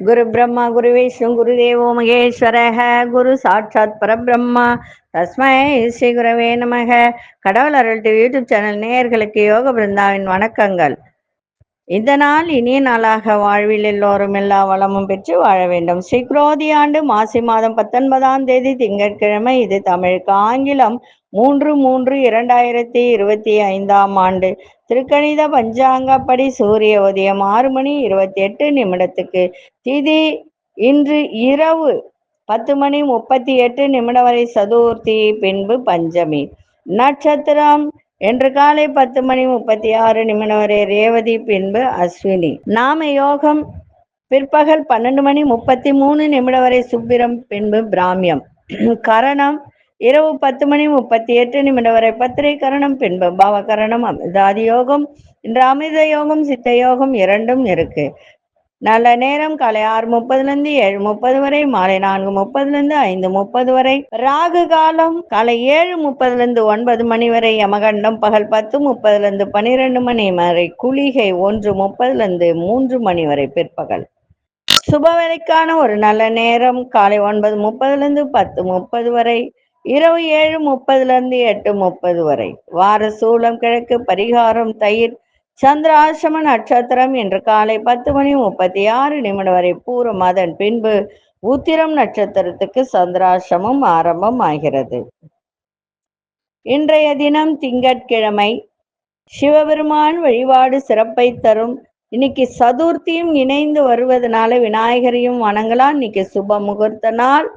குரு பிரம்மா குரு விஷ்ணு குரு தேவோ மகேஸ்வரஹ குரு சாட்சாத் பரபிரம்மா தஸ்மை ஸ்ரீ குரவே நமக. கடவுள் அருள் டிவி யூடியூப் சேனல் நேயர்களுக்கு யோக பிருந்தாவின் வணக்கங்கள். இந்த நாள் இனிய நாளாக வாழ்வில் எல்லோரும் எல்லா வளமும் பெற்று வாழ வேண்டும். ஸ்ரீ குரோதி ஆண்டு மாசி மாதம் 19ஆம் தேதி திங்கட்கிழமை. இது தமிழுக்கு ஆங்கிலம் 3/3/2025 ஆண்டு. திருக்கணித பஞ்சாங்கப்படி சூரிய உதயம் 6:28 திதி இன்று இரவு 10:38 வரை சதுர்த்தி, பின்பு பஞ்சமி. நட்சத்திரம் என்று காலை 10:36 வரை ரேவதி, பின்பு அஸ்வினி. நாம யோகம் பிற்பகல் 12:33 வரை சுப்பிரம், பின்பு பிராமியம். கரணம் இரவு 10:38 வரை பத்திரை கரணம், பின்பு பவகரணம். அமிர்தாதி யோகம் இன்று அமிர்த யோகம் சித்த யோகம் இரண்டும் இருக்கு. நல்ல நேரம் காலை 6:30 7:30 வரை, மாலை 4:30 5:30 வரை. ராகு காலம் காலை 7:30 9 வரை, யமகண்டம் பகல் 10:30 12 வரை, குளிகை 1:30 3 வரை பிற்பகல். சுபவேளைக்கான ஒரு நல்ல நேரம் காலை 9:30 10:30 வரை, இரவு 7:30 8:30 வரை. வார சூலம் கிழக்கு, பரிகாரம் தயிர். சந்திராசிரம நட்சத்திரம் இன்று காலை 10:36 வரை பூரம், அதன் பின்பு உத்திரம் நட்சத்திரத்துக்கு சந்திராசிரமம் ஆரம்பம் ஆகிறது. இன்றைய தினம் திங்கட்கிழமை. சிவபெருமான் வழிபாடு சிறப்பை தரும். இன்னைக்கு சதுர்த்தியும் இணைந்து வருவதனால விநாயகரையும் வணங்கலாம். இன்னைக்கு சுப முகூர்த்த நாள்.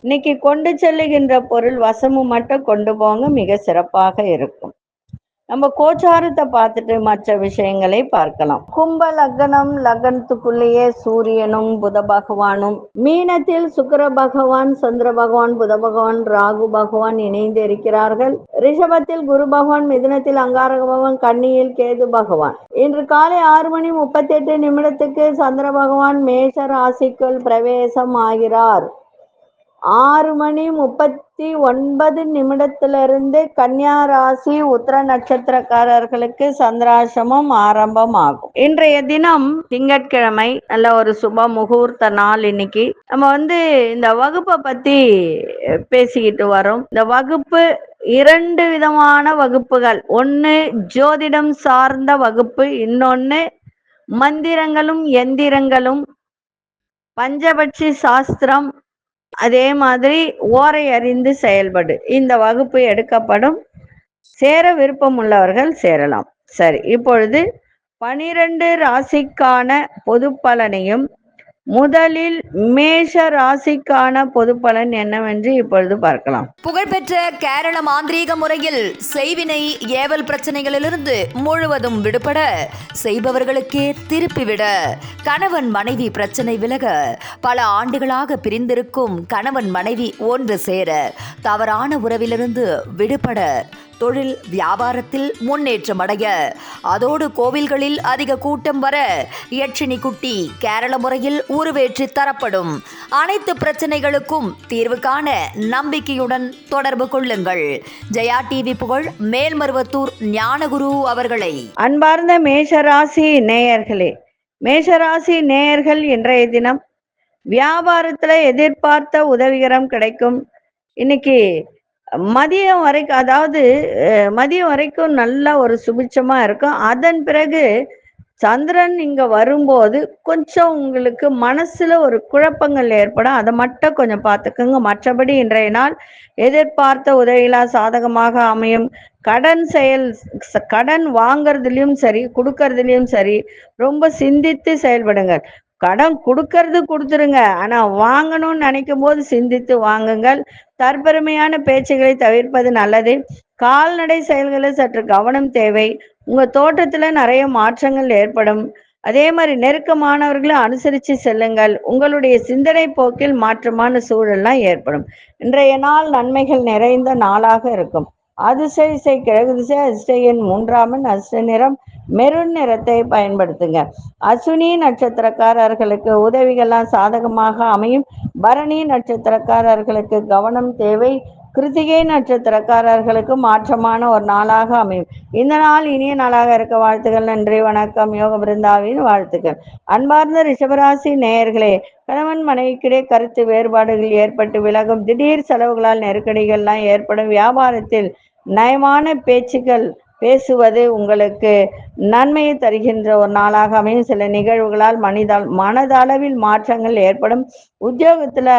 இன்னைக்கு கொண்டு செல்லுகின்ற பொருள் வசமு மட்டும் கொண்டு போங்க, மிக சிறப்பாக இருக்கும். நம்ம கோச்சாரத்தை பார்த்துட்டு மற்ற விஷயங்களை பார்க்கலாம். கும்ப லக்னம், லக்னத்துக்குள்ளேயே சூரியனும் புத பகவானும், மீனத்தில் சுக்கிர பகவான், சந்திர பகவான், புத பகவான், ராகு பகவான் இணைந்து இருக்கிறார்கள். ரிஷபத்தில் குரு பகவான், மிதுனத்தில் அங்காரக பகவான், கன்னியில் கேது பகவான். இன்று காலை 6:38 சந்திர பகவான் மேஷ ராசிக்குள் பிரவேசம் ஆகிறார். 6:39 கன்னியா ராசி உத்திர நட்சத்திரக்காரர்களுக்கு சந்திராசிரமம் ஆரம்பமாகும். இன்றைய தினம் திங்கட்கிழமை, நல்ல ஒரு சுப முகூர்த்த நாள். இன்னைக்கு நம்ம இந்த வகுப்பை பத்தி பேசிக்கிட்டு வரோம். இந்த வகுப்பு 2 விதமான வகுப்புகள். ஒன்று ஜோதிடம் சார்ந்த வகுப்பு, இன்னொன்னு மந்திரங்களும் எந்திரங்களும், பஞ்சபட்சி சாஸ்திரம், அதே மாதிரி ஓரை அறிந்து செயல்படு. இந்த வகுப்பு எடுக்கப்படும். சேர விருப்பம் உள்ளவர்கள் சேரலாம். சரி, இப்பொழுது 12 ராசிக்கான பொது பலனையும், முதலில் மேஷ ராசிக்கான பொது பலன் என்னவென்று இப்பொழுது பார்க்கலாம். புகழ்பெற்ற கேரள மாந்திரீக முறையில் செய்வினை ஏவல் பிரச்சனைகளிலிருந்து முழுவதும் விடுபட, செய்பவர்களுக்கே திருப்பிவிட, கணவன் மனைவி பிரச்சனை விலக, பல ஆண்டுகளாக பிரிந்திருக்கும் கணவன் மனைவி ஒன்று சேர, தவறான உறவிலிருந்து விடுபட, தொழில் வியாபாரத்தில் முன்னேற்றம் அடைய, அதோடு கோவில்களில் அதிக கூட்டம் வர, யட்சினி குட்டி கேரள முறையில் உருவேற்றி தரப்படும். அனைத்து பிரச்சனைகளுக்கும் தீர்வு காண நம்பிக்கையுடன் தொடர்பு கொள்ளுங்கள். ஜெயா டிவி புகழ் மேல்மருவத்தூர் ஞானகுரு அவர்களை. அன்பார்ந்த மேஷராசி நேயர்களே, மேஷராசி நேயர்கள் இன்றைய தினம் வியாபாரத்துல எதிர்பார்த்த உதவிகரம் கிடைக்கும். இன்னைக்கு மதியம் வரைக்கும், அதாவது மதியம் வரைக்கும் நல்ல ஒரு சுபிட்சமா இருக்கும். அதன் பிறகு சந்திரன் இங்க வரும்போது கொஞ்சம் உங்களுக்கு மனசுல ஒரு குழப்பங்கள் ஏற்படும். அதை மட்டும் கொஞ்சம் பார்த்துக்கோங்க. மற்றபடி இன்றைய நாள் எதிர்பார்த்த உதவிகளா சாதகமாக அமையும். கடன் வாங்கறதுலயும் சரி, கொடுக்கறதுலயும் சரி, ரொம்ப சிந்தித்து செயல்படுங்கள். கடன் கொடுத்துருங்க, ஆனா வாங்கணும்னு நினைக்கும் போது சிந்தித்து வாங்குங்கள். தற்பெருமையான பேச்சுகளை தவிர்ப்பது நல்லது. கால்நடை செயல்களில் சற்று கவனம் தேவை. உங்க தோட்டத்துல நிறைய மாற்றங்கள் ஏற்படும். அதே மாதிரி நெருக்கமானவர்களை அனுசரித்து செல்லுங்கள். உங்களுடைய சிந்தனை போக்கில் மாற்றமான சூழல்லாம் ஏற்படும். இன்றைய நாள் நன்மைகள் நிறைந்த நாளாக இருக்கும். அதிசய கிழக்கு திசை, அதிர்ஷ்ட எண் 3 அதிர்ஷ்ட நிறம் மெரூன் நிறத்தை பயன்படுத்துங்க. அஸ்வினி நட்சத்திரக்காரர்களுக்கு உதவிகள்லாம் சாதகமாக அமையும். பரணி நட்சத்திரக்காரர்களுக்கு கவனம் தேவை. கிருத்திகை நட்சத்திரக்காரர்களுக்கு மாற்றமான ஒரு நாளாக அமையும். இந்த நாள் இனிய நாளாக இருக்க வாழ்த்துக்கள். நன்றி, வணக்கம். யோக பிருந்தாவின் வாழ்த்துக்கள். அன்பார்ந்த ரிஷபராசி நேயர்களே, கணவன் மனைவிக்கிடையே கருத்து வேறுபாடுகள் ஏற்பட்டு விலகும். திடீர் செலவுகளால் நெருக்கடிகள்லாம் ஏற்படும். வியாபாரத்தில் நயமான பேச்சுக்கள் பேசுவது உங்களுக்கு நன்மையை தருகின்ற ஒரு நாளாக அமையும். சில நிகழ்வுகளால் மனதளவில் மாற்றங்கள் ஏற்படும். உத்தியோகத்துல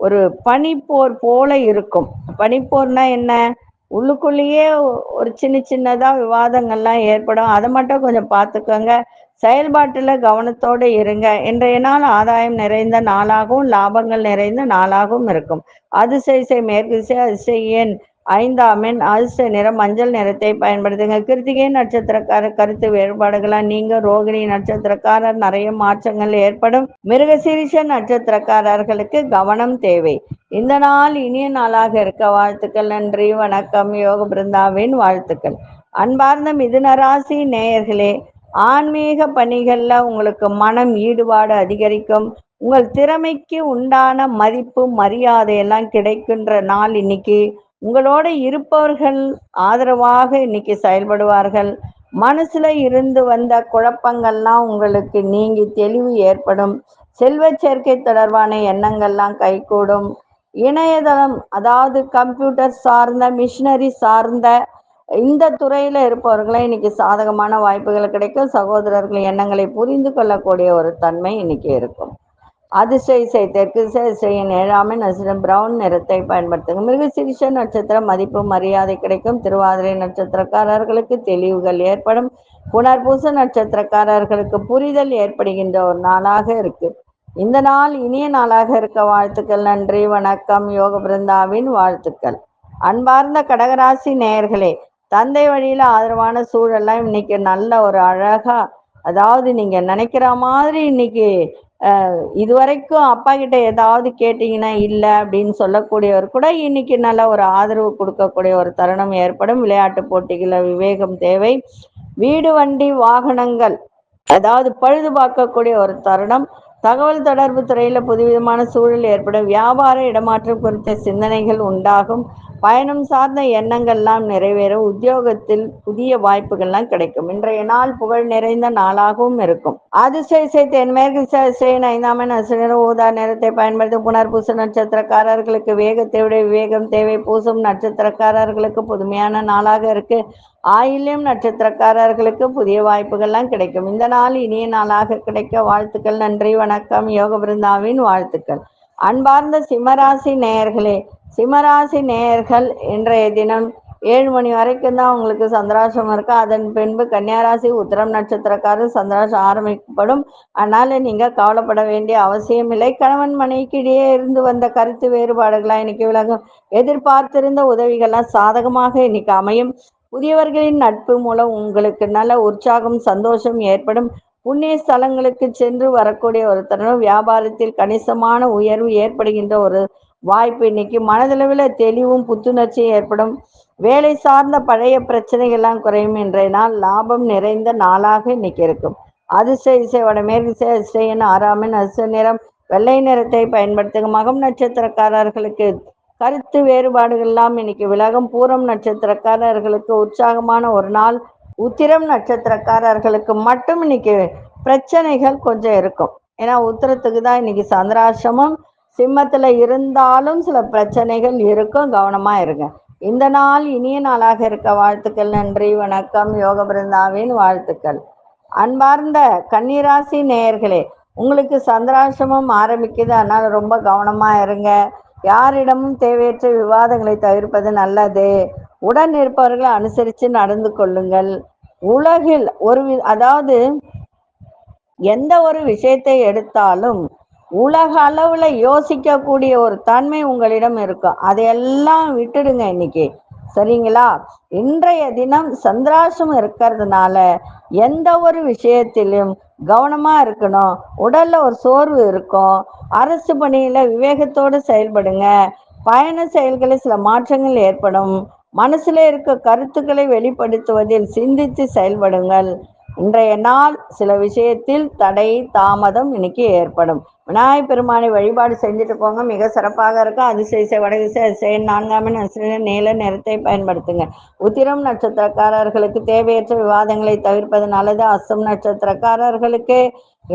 ஒரு பனிப்போர் போல இருக்கும். பனிப்போர்னா என்ன? உள்ளுக்குள்ளேயே ஒரு சின்னதா விவாதங்கள்லாம் ஏற்படும். அதை மட்டும் கொஞ்சம் பார்த்துக்கோங்க. செயல்பாட்டுல கவனத்தோடு இருங்க. இன்றைய நாள் ஆதாயம் நிறைந்த நாளாகவும் லாபங்கள் நிறைந்த நாளாகவும் இருக்கும். அதிசய மேற்கு திசை, அதிசய எண் 5ஆம் எண், அதிர்ஷ்ட நிறம் மஞ்சள் நிறத்தை பயன்படுத்துங்க. கிருத்திகை நட்சத்திரக்காரர் கருத்து வேறுபாடுகளால் நீங்க. ரோகிணி நட்சத்திரக்காரர் நிறைய மாற்றங்கள் ஏற்படும். மிருகசீரிஷ நட்சத்திரக்காரர்களுக்கு கவனம் தேவை. இந்த நாள் இனிய நாளாக இருக்க வாழ்த்துக்கள். நன்றி, வணக்கம். யோக பிருந்தாவின் வாழ்த்துக்கள். அன்பார்ந்த மிதுனராசி நேயர்களே, ஆன்மீக பணிகள்ல உங்களுக்கு மனம் ஈடுபாடு அதிகரிக்கும். உங்கள் திறமைக்கு உண்டான மதிப்பு மரியாதை எல்லாம் கிடைக்கின்ற நாள் இன்னைக்கு. உங்களோட இருப்பவர்கள் ஆதரவாக இன்னைக்கு செயல்படுவார்கள். மனசுல இருந்து வந்த குழப்பங்கள்லாம் உங்களுக்கு நீங்கி தெளிவு ஏற்படும். செல்வ சேர்க்கை தொடர்பான எண்ணங்கள்லாம் கைகூடும். இணையதளம், அதாவது கம்ப்யூட்டர் சார்ந்த, மிஷினரி சார்ந்த இந்த துறையில இருப்பவர்களை இன்னைக்கு சாதகமான வாய்ப்புகள் கிடைக்கும். சகோதரர்கள் எண்ணங்களை புரிந்து கொள்ளக்கூடிய ஒரு தன்மை இன்னைக்கு இருக்கும். அதிசய தெற்கு திசையின் 7ஆம் எண், நட்சத்திரம் பிரவுன் நிறத்தை பயன்படுத்துங்க. மிருகசீரிஷ நட்சத்திரம் மதிப்பு மரியாதை கிடைக்கும். திருவாதிரை நட்சத்திரக்காரர்களுக்கு தெளிவுகள் ஏற்படும். புனர்பூச நட்சத்திரக்காரர்களுக்கு புரிதல் ஏற்படுகின்ற ஒரு நாளாக இருக்கு. இந்த நாள் இனிய நாளாக இருக்க வாழ்த்துக்கள். நன்றி, வணக்கம். யோக பிருந்தாவின் வாழ்த்துக்கள். அன்பார்ந்த கடகராசி நேயர்களே, தந்தை வழியில ஆதரவான சூழல்லாம் இன்னைக்கு நல்ல ஒரு அழகா, அதாவது நீங்க நினைக்கிற மாதிரி இன்னைக்கு இதுவரைக்கும் அப்பா கிட்ட ஏதாவது கேட்டீங்கன்னா இல்லை அப்படின்னு சொல்லக்கூடியவர் கூட இன்னைக்கு நல்ல ஒரு ஆதரவு கொடுக்கக்கூடிய ஒரு தருணம் ஏற்படும். விளையாட்டு போட்டிகள விவேகம் தேவை. வீடு வண்டி வாகனங்கள் அதாவது பழுது பார்க்கக்கூடிய ஒரு தருணம். தகவல் தொடர்பு துறையில புதுவிதமான சூழல் ஏற்படும். வியாபார இடமாற்றம் குறித்த சிந்தனைகள் உண்டாகும். பயணம் சார்ந்த எண்ணங்கள்லாம் நிறைவேறும். உத்தியோகத்தில் புதிய வாய்ப்புகள்லாம் கிடைக்கும். இன்றைய நாள் புகழ் நிறைந்த நாளாகவும் இருக்கும். அதிசய தென்மேற்கு திசையின் 5ஆம் எண், நட்சத்திரம் ஊதா நிறத்தை பயன்படுத்தும். புனர்பூச நட்சத்திரக்காரர்களுக்கு வேகத்தை விட விவேகம் தேவை. பூசம் நட்சத்திரக்காரர்களுக்கு புதுமையான நாளாக இருக்கு. ஆயில்யம் நட்சத்திரக்காரர்களுக்கு புதிய வாய்ப்புகள்லாம் கிடைக்கும். இந்த நாள் இனிய நாளாக கிடைக்க வாழ்த்துக்கள். நன்றி, வணக்கம். யோக பிருந்தாவின் வாழ்த்துக்கள். அன்பார்ந்த சிம்மராசி நேயர்களே, சிம்மராசி நேயர்கள் இன்றைய தினம் 7 மணி வரைக்கும் தான் உங்களுக்கு சந்திராசம் இருக்கு. அதன் பின்பு கன்னியாராசி உத்திரம் நட்சத்திரக்காரர் சந்திராசம் ஆரம்பிக்கப்படும். அதனால நீங்க கவலைப்பட வேண்டிய அவசியம் இல்லை. கணவன் மனைவிக்கு இடையே இருந்து வந்த கருத்து வேறுபாடுகளாம் இன்னைக்கு விலகும். எதிர்பார்த்திருந்த உதவிகள்லாம் சாதகமாக இன்னைக்கு அமையும். புதியவர்களின் நட்பு மூலம் உங்களுக்கு நல்ல உற்சாகம் சந்தோஷம் ஏற்படும். புண்ணிய ஸ்தலங்களுக்கு சென்று வரக்கூடிய ஒரு தருணம். வியாபாரத்தில் கணிசமான உயர்வு ஏற்படுகின்ற ஒரு வாய்ப்பு இன்னைக்கு. மனதளவில் தெளிவும் புத்துணர்ச்சியும் ஏற்படும். வேலை சார்ந்த பழைய பிரச்சனைகள்லாம் குறையும். இன்றைய நாள் லாபம் நிறைந்த நாளாக இன்னைக்கு இருக்கும். அதிசய வடமேற்கு திசை, அதிசயன் 6ஆம் எண், அதிர்ஷ்ட நிறம் வெள்ளை நிறத்தை பயன்படுத்துங்க. மகம் நட்சத்திரக்காரர்களுக்கு கருத்து வேறுபாடுகள் எல்லாம் இன்னைக்கு விலகும். பூரம் நட்சத்திரக்காரர்களுக்கு உற்சாகமான ஒரு நாள். உத்திரம் நட்சத்திரக்காரர்களுக்கு மட்டும் இன்னைக்கு பிரச்சனைகள் கொஞ்சம் இருக்கும். ஏன்னா உத்திரத்துக்கு தான் இன்னைக்கு சந்திராசிரமம். சிம்மத்துல இருந்தாலும் சில பிரச்சனைகள் இருக்கும். கவனமா இருங்க. இந்த நாள் இனிய நாளாக இருக்க வாழ்த்துக்கள். நன்றி, வணக்கம். யோக பிருந்தாவின் வாழ்த்துக்கள். அன்பார்ந்த கன்னிராசி நேயர்களே, உங்களுக்கு சந்திராசிரமம் ஆரம்பிக்குது. அதனால ரொம்ப கவனமா இருங்க. யாரிடமும் தேவையற்ற விவாதங்களை தவிர்ப்பது நல்லது. உடன் இருப்பவர்களை அனுசரித்து நடந்து கொள்ளுங்கள். உலகில் அதாவது எந்த ஒரு விஷயத்தை எடுத்தாலும் உலக அளவுல யோசிக்கக்கூடிய ஒரு தன்மை உங்களிடம் இருக்கும். அதையெல்லாம் விட்டுடுங்க இன்னைக்கு, சரிங்களா? இன்றைய தினம் சந்திராசம் இருக்கிறதுனால எந்த ஒரு விஷயத்திலும் கவனமா இருக்கணும். உடல்ல ஒரு சோர்வு இருக்கும். அரசு பணியில விவேகத்தோடு செயல்படுங்க. பயண செயல்களில் சில மாற்றங்கள் ஏற்படும். மனசுல இருக்க கருத்துக்களை வெளிப்படுத்துவதில் சிந்தித்து செயல்படுங்கள். இன்றைய நாள் சில விஷயத்தில் தடை தாமதம் இன்னைக்கு ஏற்படும். விநாயகப் பெருமானை வழிபாடு செஞ்சுட்டு போங்க, மிக சிறப்பாக இருக்கும். அதிசய வடதிசை அதிசயம் 4ஆம் எண் நீல நிறத்தை பயன்படுத்துங்க. உத்திரம் நட்சத்திரக்காரர்களுக்கு தேவையற்ற விவாதங்களை தவிர்ப்பது நல்லது. அஸ்தம் நட்சத்திரக்காரர்களுக்கு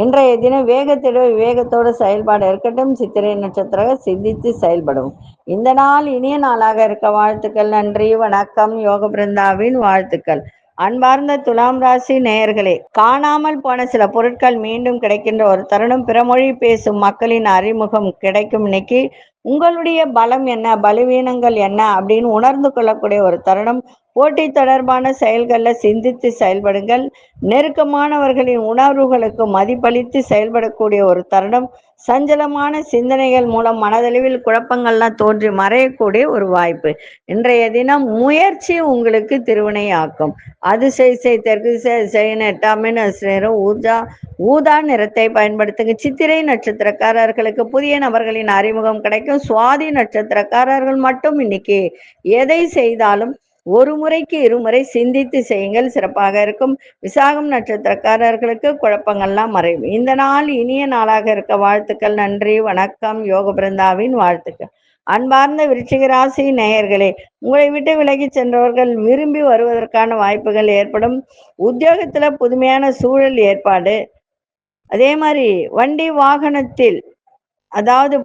இன்றைய தினம் விவேகத்தோடு செயல்பாடு இருக்கட்டும். சித்திரை நட்சத்திரம் சிந்தித்து செயல்படும். இந்த நாள் இனிய நாளாக இருக்க வாழ்த்துக்கள். நன்றி, வணக்கம். யோக பிருந்தாவின் வாழ்த்துக்கள். அன்பார்ந்த துலாம் ராசி நேயர்களே, காணாமல் போன சில பொருட்கள் மீண்டும் கிடைக்கின்ற ஒரு தருணம். பிறமொழி பேசும் மக்களின் அறிமுகம் கிடைக்கும். இன்னைக்கு உங்களுடைய பலம் என்ன, பலவீனங்கள் என்ன அப்படின்னு உணர்ந்து கொள்ளக்கூடிய ஒரு தருணம். போட்டி தொடர்பான செயல்களில் சிந்தித்து செயல்படுங்கள். நெருக்கமானவர்களின் உணர்வுகளுக்கு மதிப்பளித்து செயல்படக்கூடிய ஒரு தருணம். சஞ்சலமான சிந்தனைகள் மூலம் மனதளவில் குழப்பங்கள்லாம் தோன்றி மறையக்கூடிய ஒரு வாய்ப்பு. இன்றைய தினம் முயற்சி உங்களுக்கு திருவினையாக்கும். அதிசய தெற்கு திசை 8ஆம் எண் ஊதா நிறத்தை பயன்படுத்துங்க. சித்திரை நட்சத்திரக்காரர்களுக்கு புதிய நபர்களின் அறிமுகம் கிடைக்கும். சுவாதி நட்சத்திரக்காரர்கள் மட்டும் இன்னைக்கு எதை செய்தாலும் ஒரு முறைக்கு இருமுறை சிந்தித்து செய்யுங்கள், சிறப்பாக இருக்கும். விசாகம் நட்சத்திரக்காரர்களுக்கு குழப்பங்கள்லாம் மறையும். இந்த நாள் இனிய நாளாக இருக்க வாழ்த்துக்கள். நன்றி, வணக்கம். யோக பிருந்தாவின் வாழ்த்துக்கள். அன்பார்ந்த விருச்சிக ராசி நேயர்களே, உங்களை விட்டு விலகி சென்றவர்கள் விரும்பி வருவதற்கான வாய்ப்புகள் ஏற்படும். உத்தியோகத்துல புதுமையான சூழல் ஏற்பாடு. அதே மாதிரி வண்டி வாகனத்தில், அதாவது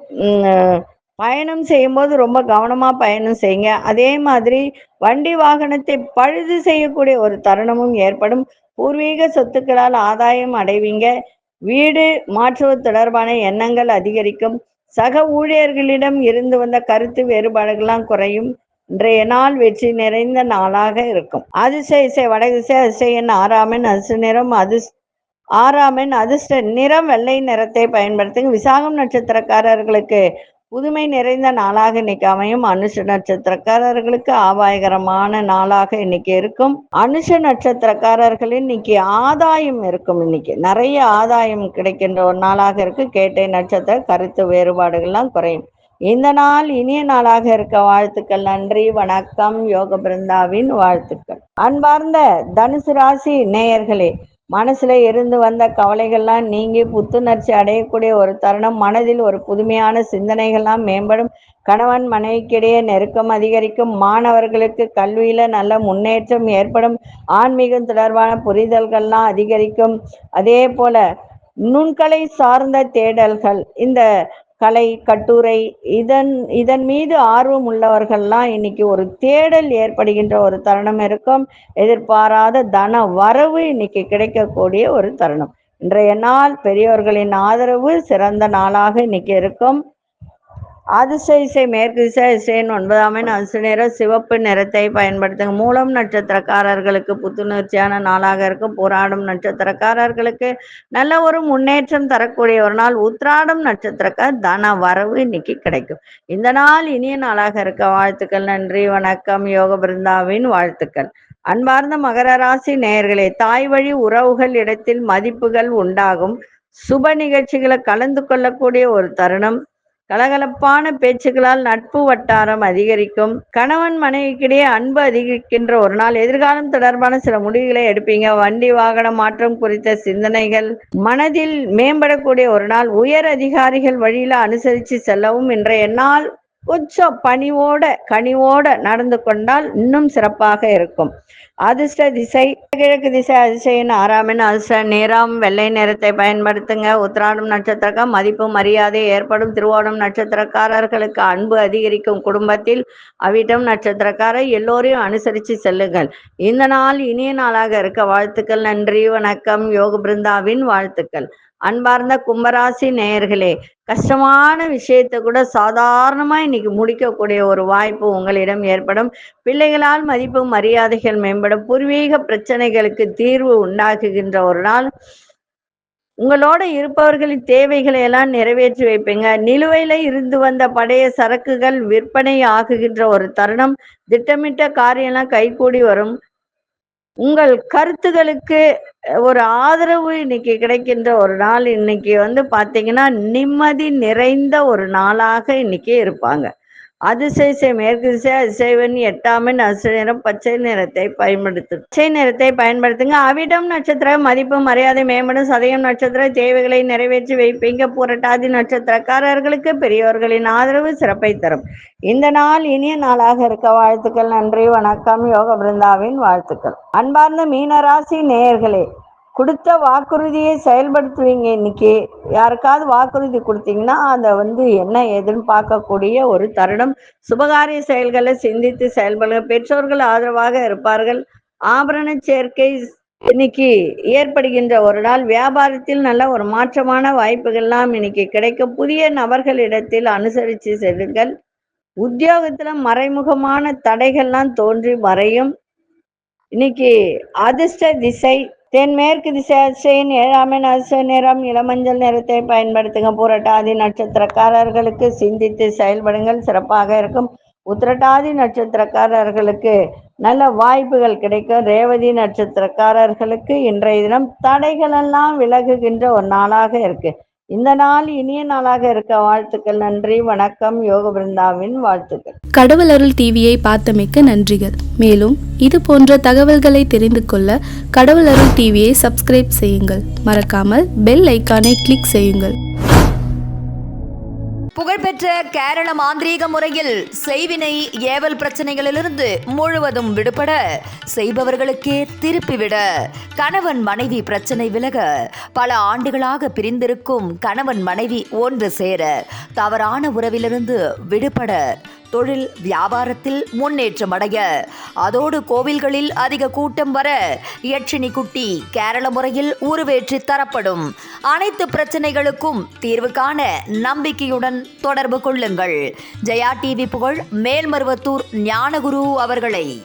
பயணம் செய்யும்போது ரொம்ப கவனமா பயணம் செய்யுங்க. அதே மாதிரி வண்டி வாகனத்தை பழுது செய்யக்கூடிய ஒரு தருணமும் ஏற்படும். பூர்வீக சொத்துக்களால் ஆதாயம் அடைவீங்க. வீடு மாற்றுவது தொடர்பான எண்ணங்கள் அதிகரிக்கும். சக ஊழியர்களிடம் இருந்து வந்த கருத்து வேறுபாடுகள்லாம் குறையும். இன்றைய நாள் வெற்றி நிறைந்த நாளாக இருக்கும். அதிசய வடதிசை அதிசயன் 6ஆம் எண் அதிர்ஷ்ட நிறம் அதிர்ஷ்ட நிறம் வெள்ளை நிறத்தை பயன்படுத்துங்க. விசாகம் நட்சத்திரக்காரர்களுக்கு புதுமை நிறைந்த நாளாக இன்னைக்கு அமையும். அனுஷ நட்சத்திரக்காரர்களுக்கு ஆபாயகரமான நாளாக இன்னைக்கு இருக்கும். அனுஷ நட்சத்திரக்காரர்களின் இன்னைக்கு ஆதாயம் இருக்கும். இன்னைக்கு நிறைய ஆதாயம் கிடைக்கின்ற ஒரு நாளாக இருக்கு. கேட்டை நட்சத்திர கருத்து வேறுபாடுகள்லாம் குறையும். இந்த நாள் இனிய நாளாக இருக்க வாழ்த்துக்கள். நன்றி, வணக்கம். யோக பிருந்தாவின் வாழ்த்துக்கள். அன்பார்ந்த தனுசு ராசி நேயர்களே, மனசுல இருந்து வந்த கவலைகள்லாம் நீங்கி புத்துணர்ச்சி அடையக்கூடிய ஒரு தருணம். மனதில் ஒரு புதுமையான சிந்தனைகள்லாம் மேம்படும். கணவன் மனைவிக்கிடையே நெருக்கம் அதிகரிக்கும். மாணவர்களுக்கு கல்வியில நல்ல முன்னேற்றம் ஏற்படும். ஆன்மீகம் தொடர்பான புரிதல்கள்லாம் அதிகரிக்கும். அதே போல நுண்கலை சார்ந்த தேடல்கள், இந்த கலை கட்டுரை இதன் மீது ஆர்வம் உள்ளவர்கள்லாம் இன்னைக்கு ஒரு தேடல் ஏற்படுகின்ற ஒரு தருணம் இருக்கும். எதிர்பாராத தன வரவு இன்னைக்கு கிடைக்கக்கூடிய ஒரு தருணம். இன்றைய நாள் பெரியோர்களின் ஆதரவு சிறந்த நாளாக இன்னைக்கு இருக்கும். அதிசய மேற்கு திசை அதிசயன் 9ஆம் எண் அதிர்ஷ்ட நிறம் சிவப்பு நிறத்தை பயன்படுத்துங்க. மூலம் நட்சத்திரக்காரர்களுக்கு புத்துணர்ச்சியான நாளாக இருக்கும். போராடும் நட்சத்திரக்காரர்களுக்கு நல்ல ஒரு முன்னேற்றம் தரக்கூடிய ஒரு நாள். உத்திராடம் நட்சத்திரக்கார தன வரவு இன்னைக்கு கிடைக்கும். இந்த நாள் இனிய நாளாக இருக்க வாழ்த்துக்கள். நன்றி, வணக்கம். யோக பிருந்தாவின் வாழ்த்துக்கள். அன்பார்ந்த மகர ராசி நேயர்களே, தாய் வழி உறவுகள் இடத்தில் மதிப்புகள் உண்டாகும். சுப நிகழ்ச்சிகளை கலந்து கொள்ளக்கூடிய ஒரு தருணம். கலகலப்பான பேச்சுக்களால் நட்பு வட்டாரம் அதிகரிக்கும். கணவன் மனைவிக்கிடையே அன்பு அதிகரிக்கின்ற ஒரு நாள். எதிர்காலம் தொடர்பான சில முடிவுகளை எடுப்பீங்க. வண்டி வாகன மாற்றம் குறித்த சிந்தனைகள் மனதில் மேம்படக்கூடிய ஒரு நாள். உயர் அதிகாரிகள் வழியில அனுசரித்து செல்லவும் இன்றைய நாள் கொஞ்சம் கனிவோட நடந்து கொண்டால் இன்னும் சிறப்பாக இருக்கும். அதிர்ஷ்ட திசை கிழக்கு திசை அதிசயன் 6ஆம் எண் அதிர்ஷ்ட நிறம் வெள்ளை நிறத்தை பயன்படுத்துங்க. உத்திராடம் நட்சத்திரக்கார மதிப்பு மரியாதை ஏற்படும். திருவோணம் நட்சத்திரக்காரர்களுக்கு அன்பு அதிகரிக்கும். குடும்பத்தில் அவிட்டம் நட்சத்திரக்காரர் எல்லோரையும் அனுசரித்து செல்லுங்கள். இந்த நாள் இனிய நாளாக இருக்க வாழ்த்துக்கள். நன்றி, வணக்கம். யோக பிருந்தாவின் வாழ்த்துக்கள். அன்பார்ந்த கும்பராசி நேயர்களே, கஷ்டமான விஷயத்தை கூட சாதாரணமா இன்னைக்கு முடிக்கக்கூடிய ஒரு வாய்ப்பு உங்களிடம் ஏற்படும். பிள்ளைகளால் மதிப்பு மரியாதைகள் மேம்படும். பூர்வீக பிரச்சனைகளுக்கு தீர்வு உண்டாக்குகின்ற ஒரு நாள். உங்களோட இருப்பவர்களின் தேவைகளை எல்லாம் நிறைவேற்றி வைப்பீங்க. நிலுவையில இருந்து வந்த பழைய சரக்குகள் விற்பனை ஆகுகின்ற ஒரு தருணம். திட்டமிட்ட காரியம்லாம் கைகூடி வரும். உங்கள் கருத்துகளுக்கு ஒரு ஆதரவு இன்னைக்கு கிடைக்கின்ற ஒரு நாள். இன்னைக்கு பாத்தீங்கன்னா நிம்மதி நிறைந்த ஒரு நாளாக இன்னைக்கு இருப்பாங்க. அதிசய மேற்கு திசை அதிசயவன் 8ஆம் எண் அசு நிறம் பச்சை நிறத்தை பயன்படுத்துங்க. அவிட்டம் நட்சத்திர மதிப்பு மரியாதை மேம்படும். சதயம் நட்சத்திர தேவைகளை நிறைவேற்றி வைப்பீங்க. புரட்டாதி நட்சத்திரக்காரர்களுக்கு பெரியோர்களின் ஆதரவு சிறப்பை தரும். இந்த நாள் இனிய நாளாக இருக்க வாழ்த்துக்கள். நன்றி, வணக்கம். யோக பிருந்தாவின் வாழ்த்துக்கள். அன்பார்ந்த மீனராசி நேயர்களே, கொடுத்த வாக்குறுதியை செயல்படுத்துவீங்க. இன்னைக்கு யாருக்காவது வாக்குறுதி கொடுத்தீங்கன்னா அதை என்ன ஏதுன்னு பார்க்கக்கூடிய ஒரு தருணம். சுபகாரிய செயல்களை சிந்தித்து செயல்படுங்க. பெற்றோர்கள் ஆதரவாக இருப்பார்கள். ஆபரண சேர்க்கை இன்னைக்கு ஏற்படுகின்ற ஒரு நாள். வியாபாரத்தில் நல்ல ஒரு மாற்றமான வாய்ப்புகள்லாம் இன்னைக்கு கிடைக்கும். புதிய நபர்களிடத்தில் அனுசரித்து செல்லுங்கள். உத்தியோகத்துல மறைமுகமான தடைகள்லாம் தோன்றி மறையும். இன்னைக்கு அதிர்ஷ்ட திசை தென்மேற்கு திசை. அதிசயின் 7ஆம் எண் அதிர்ஷ்ட நிறம் இளமஞ்சள் நிறத்தை பயன்படுத்துங்க. புரட்டாதி நட்சத்திரக்காரர்களுக்கு சிந்தித்து செயல்படுங்கள், சிறப்பாக இருக்கும். உத்திரட்டாதி நட்சத்திரக்காரர்களுக்கு நல்ல வாய்ப்புகள் கிடைக்கும். ரேவதி நட்சத்திரக்காரர்களுக்கு இன்றைய தினம் தடைகள் எல்லாம் விலகுகின்ற ஒரு நாளாக இருக்கு. இந்த நாள் இனிய நாளாக இருக்க வாழ்த்துக்கள். நன்றி, வணக்கம். யோக பிருந்தாவின் வாழ்த்துக்கள். கடவுள் அருள் டிவியை பார்த்தமைக்க நன்றிகள். மேலும் இது போன்ற தகவல்களை தெரிந்து கொள்ள கடவுள் அருள் டிவியை சப்ஸ்கிரைப் செய்யுங்கள். மறக்காமல் பெல் ஐக்கானை கிளிக் செய்யுங்கள். புகழ்பெற்ற கேரள மாந்திரீக முறையில் செய்வினை ஏவல் பிரச்சனைகளிலிருந்து முழுவதும் விடுபட, செய்பவர்களுக்கே திருப்பிவிட, கணவன் மனைவி பிரச்சனை விலக, பல ஆண்டுகளாக பிரிந்திருக்கும் கணவன் மனைவி ஒன்று சேர, தவறான உறவிலிருந்து விடுபட, தொழில் வியாபாரத்தில் முன்னேற்றம் அடைய, அதோடு கோவில்களில் அதிக கூட்டம் வர, யட்சினி குட்டி கேரள முறையில் உருவேற்றி தரப்படும். அனைத்து பிரச்சனைகளுக்கும் தீர்வு காண நம்பிக்கையுடன் தொடர்பு கொள்ளுங்கள். ஜெயா டிவி புகழ் மேல்மருவத்தூர் ஞானகுரு அவர்களை.